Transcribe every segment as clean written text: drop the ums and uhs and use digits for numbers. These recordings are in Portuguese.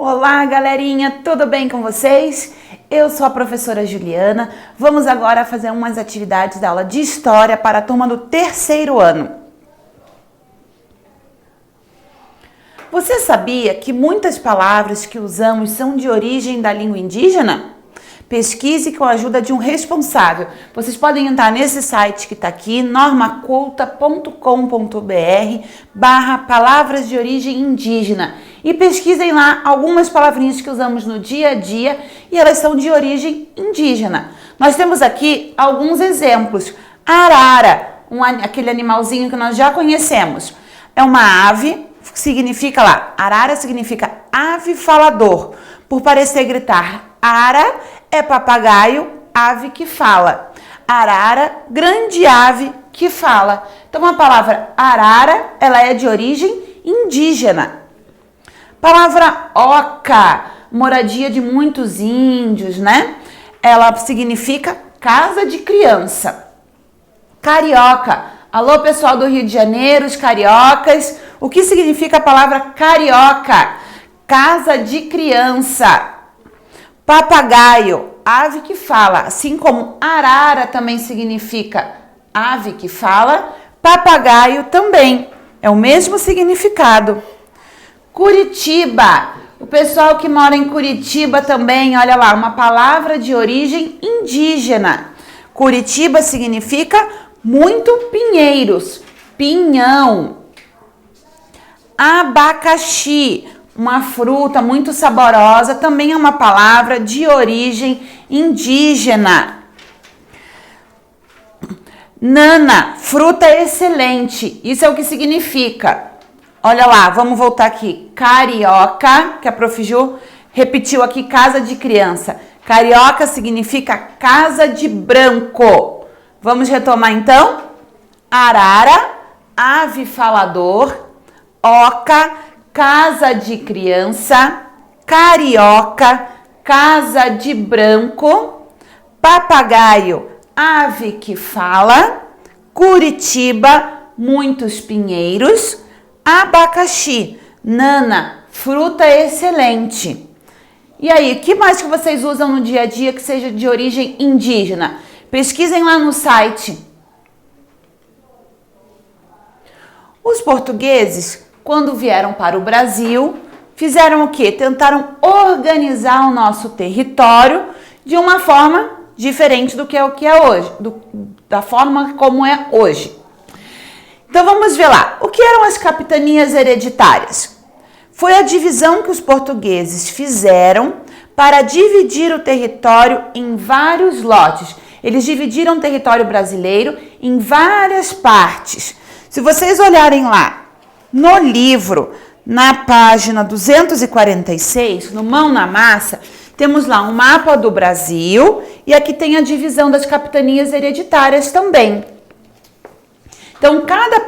Olá, galerinha, tudo bem com vocês? Eu sou a professora Juliana. Vamos agora fazer umas atividades da aula de História para a turma do terceiro ano. Você sabia que muitas palavras que usamos são de origem da língua indígena? Pesquise com a ajuda de um responsável. Vocês podem entrar nesse site que está aqui, normaculta.com.br/palavras de origem indígena e pesquisem lá algumas palavrinhas que usamos no dia a dia e elas são de origem indígena. Nós temos aqui alguns exemplos. Arara, aquele animalzinho que nós já conhecemos, é uma ave, significa lá, arara significa ave falador, por parecer gritar. Ara é papagaio, ave que fala. Arara, grande ave que fala. Então a palavra arara, ela é de origem indígena. Palavra oca, moradia de muitos índios, né? Ela significa casa de criança. Carioca, alô pessoal do Rio de Janeiro, os cariocas. O que significa a palavra carioca? Casa de criança. Papagaio, ave que fala, assim como arara também significa ave que fala, papagaio também, é o mesmo significado. Curitiba, o pessoal que mora em Curitiba também, olha lá, uma palavra de origem indígena. Curitiba significa muito pinheiros, pinhão. Abacaxi, uma fruta muito saborosa, também é uma palavra de origem indígena. Nana, fruta excelente, isso é o que significa. Olha lá, vamos voltar aqui. Carioca, que a Prof. Ju repetiu aqui, casa de criança. Carioca significa casa de branco. Vamos retomar então? Arara, ave falador. Oca, casa de criança. Carioca, casa de branco. Papagaio, ave que fala. Curitiba, muitos pinheiros. Abacaxi, nana, fruta excelente. E aí, o que mais que vocês usam no dia a dia que seja de origem indígena? Pesquisem lá no site. Os portugueses, quando vieram para o Brasil, fizeram o quê? Tentaram organizar o nosso território de uma forma diferente do que é o que é hoje, da forma como é hoje. Então vamos ver lá, o que eram as capitanias hereditárias? Foi a divisão que os portugueses fizeram para dividir o território em vários lotes. Eles dividiram o território brasileiro em várias partes. Se vocês olharem lá no livro, na página 246, no Mão na Massa, temos lá um mapa do Brasil e aqui tem a divisão das capitanias hereditárias também. Então, cada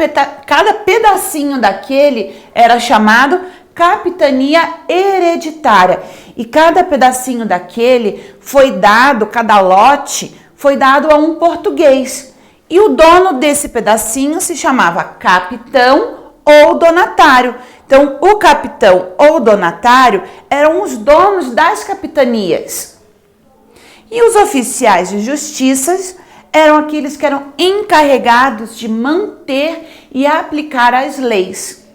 pedacinho daquele era chamado capitania hereditária. E cada pedacinho daquele foi dado, cada lote foi dado a um português. E o dono desse pedacinho se chamava capitão ou donatário. Então, o capitão ou donatário eram os donos das capitanias. E os oficiais de justiça eram aqueles que eram encarregados de manter e aplicar as leis.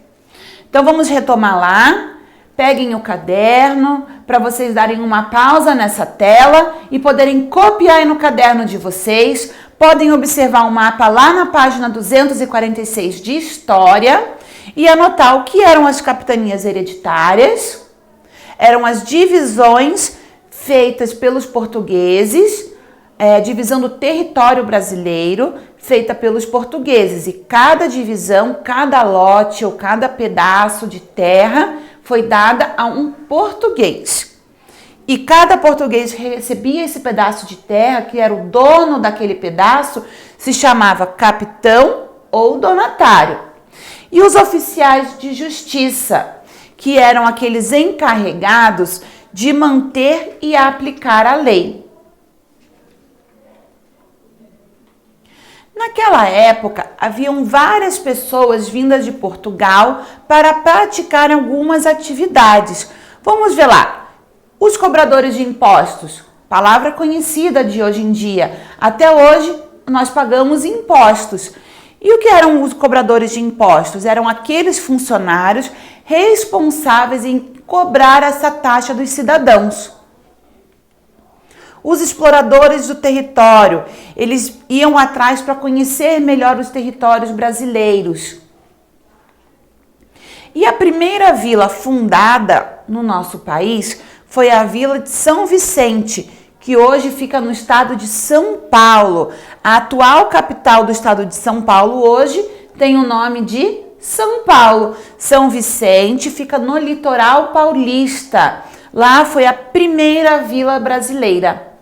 Então vamos retomar lá, peguem o caderno para vocês darem uma pausa nessa tela e poderem copiar aí no caderno de vocês. Podem observar o mapa lá na página 246 de História e anotar o que eram as capitanias hereditárias, eram as divisões feitas pelos portugueses, divisão do território brasileiro feita pelos portugueses, e cada divisão, cada lote ou cada pedaço de terra foi dada a um português. E cada português recebia esse pedaço de terra, que era o dono daquele pedaço, se chamava capitão ou donatário. E os oficiais de justiça, que eram aqueles encarregados de manter e aplicar a lei. Naquela época, haviam várias pessoas vindas de Portugal para praticar algumas atividades, Vamos ver lá. Os cobradores de impostos, palavra conhecida de hoje em dia. Até hoje nós pagamos impostos. E o que eram os cobradores de impostos? Eram aqueles funcionários responsáveis em cobrar essa taxa dos cidadãos. Os exploradores do território, eles iam atrás para conhecer melhor os territórios brasileiros. E a primeira vila fundada no nosso país foi a Vila de São Vicente, que hoje fica no estado de São Paulo. A atual capital do estado de São Paulo hoje tem o nome de São Paulo. São Vicente fica no litoral paulista. Lá foi a primeira vila brasileira.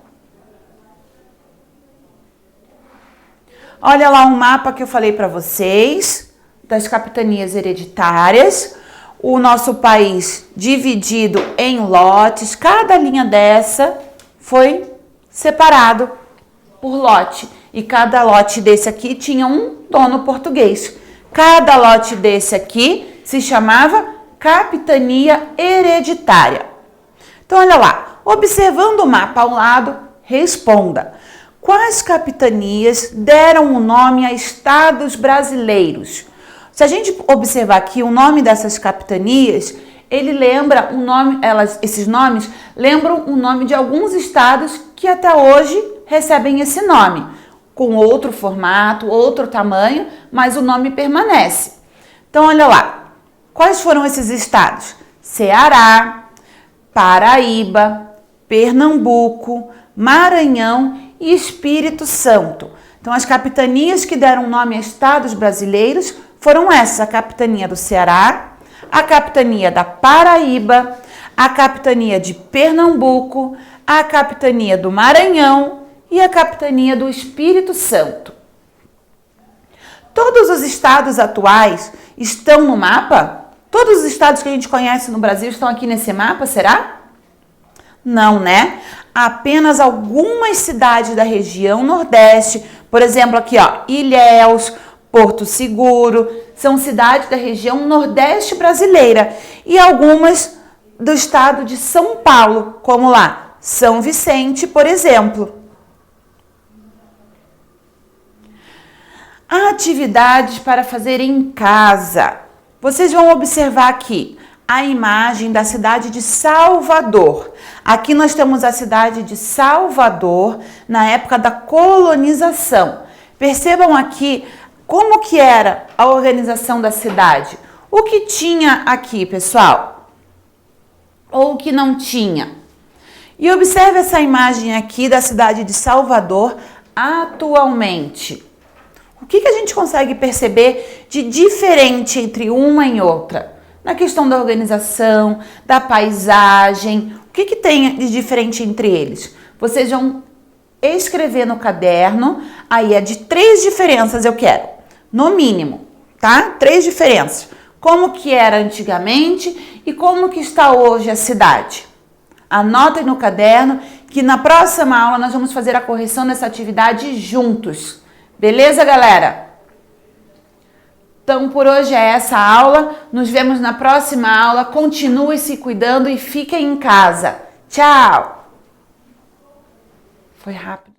Olha lá um mapa que eu falei para vocês, das capitanias hereditárias. O nosso país dividido em lotes. Cada linha dessa foi separado por lote. E cada lote desse aqui tinha um dono português. Cada lote desse aqui se chamava capitania hereditária. Então, olha lá. Observando o mapa ao lado, responda. Quais capitanias deram o nome a estados brasileiros? Se a gente observar aqui o nome dessas capitanias, ele lembra o nome, esses nomes lembram o nome de alguns estados que até hoje recebem esse nome, com outro formato, outro tamanho, mas o nome permanece. Então, olha lá. Quais foram esses estados? Ceará, Paraíba, Pernambuco, Maranhão e Espírito Santo. Então, as capitanias que deram nome a estados brasileiros foram essas: a capitania do Ceará, a capitania da Paraíba, a capitania de Pernambuco, a capitania do Maranhão e a capitania do Espírito Santo. Todos os estados atuais estão no mapa? Todos os estados que a gente conhece no Brasil estão aqui nesse mapa, será? Não, né? Apenas algumas cidades da região Nordeste, por exemplo, aqui, ó, Ilhéus, Porto Seguro, são cidades da região Nordeste brasileira, e algumas do estado de São Paulo, como lá, São Vicente, por exemplo. Atividades para fazer em casa. Vocês vão observar aqui a imagem da cidade de Salvador. Aqui nós temos a cidade de Salvador na época da colonização. Percebam aqui como que era a organização da cidade. O que tinha aqui, pessoal? Ou o que não tinha? E observe essa imagem aqui da cidade de Salvador atualmente. O que a gente consegue perceber de diferente entre uma e outra? Na questão da organização, da paisagem, o que tem de diferente entre eles? Vocês vão escrever no caderno, aí é de 3 diferenças eu quero, no mínimo, tá? 3 diferenças. Como que era antigamente e como que está hoje a cidade. Anotem no caderno que na próxima aula nós vamos fazer a correção dessa atividade juntos. Beleza, galera? Então, por hoje é essa aula. Nos vemos na próxima aula. Continue se cuidando e fiquem em casa. Tchau! Foi rápido.